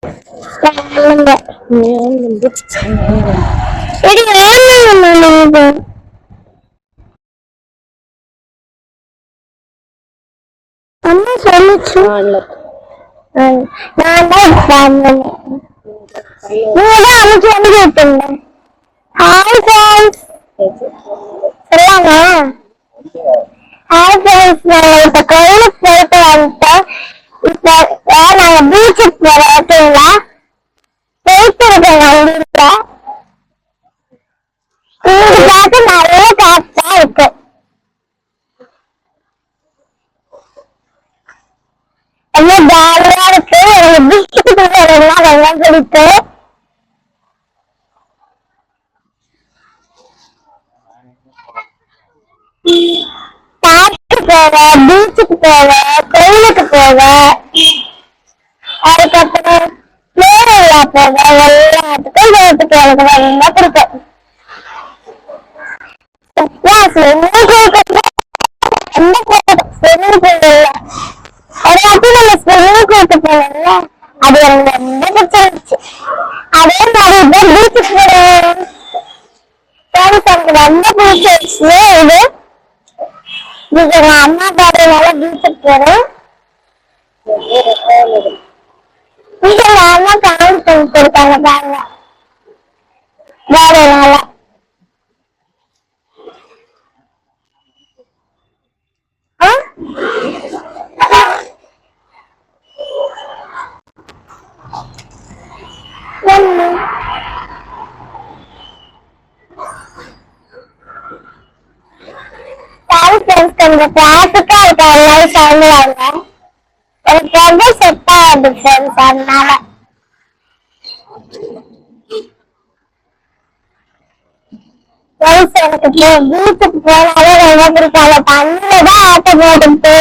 சொல்லுங்க. இது வேணுங்க. அம்மா சொல்லுச்சு. நான் தான் நீங்க தான் அமைச்சு வந்து கேட்டீங்க. ஹாய் ஃப்ரெண்ட்ஸ் சொல்லாங்க. ஹாய் ஃப்ரெண்ட்ஸ், நாங்கள் இப்போ கோயிலுக்கு போயிட்டு வந்துட்டோம். இப்போ நாங்கள் பீச்சுக்கு போகிறோம். ஓகேங்களா? போயிட்டு இருக்கோம் வண்டியில. இங்க பார்த்து நிறைய காசா இருக்கு. ரொம்ப ஜாலியா இருக்கு. எனக்கு பீச்சுக்கு போறதுனா ரொம்ப பிடிக்கும். பார்க்கு போவேன், பீச்சுக்கு போவேன், கோயிலுக்கு போவேன், அதுக்கப்புறம் மேலா போவேன். எல்லாத்துக்கும் போறதுக்கு எனக்கு ரொம்ப பிடிக்கும். ஸ்விம்மிங் பூல் இல்ல, ஒரு வாட்டி நம்ம ஸ்விம்மிங் பூலுக்கு போனோம்ல, அது எனக்கு ரொம்ப பிடிச்சிருந்துச்சு. அதே மாதிரி இப்போ பீச்சுக்கு போறேன். எனக்கு ரொம்ப பிடிச்சிருச்சு. இது எங்க அம்மா பாடுறதுனால பீச்சுக்கு போறேன். இங்க எங்க அம்மா கால் பண்ணி கொடுத்தாங்க பாருங்க, பாடுறதுனால. கொஞ்சம் டிராபிக்கா இருக்க எல்லாரும் சொல்லுவாங்க. எனக்கு ரொம்ப செட் ஆகுது ஃப்ரெண்ட்ஸ். அதனால ஃப்ரெண்ட்ஸ் எனக்கு பீச்சுக்கு போனாலே ரொம்ப பிடிக்கும். அந்த தண்ணியில தான் ஆட்டம் போட்டுட்டு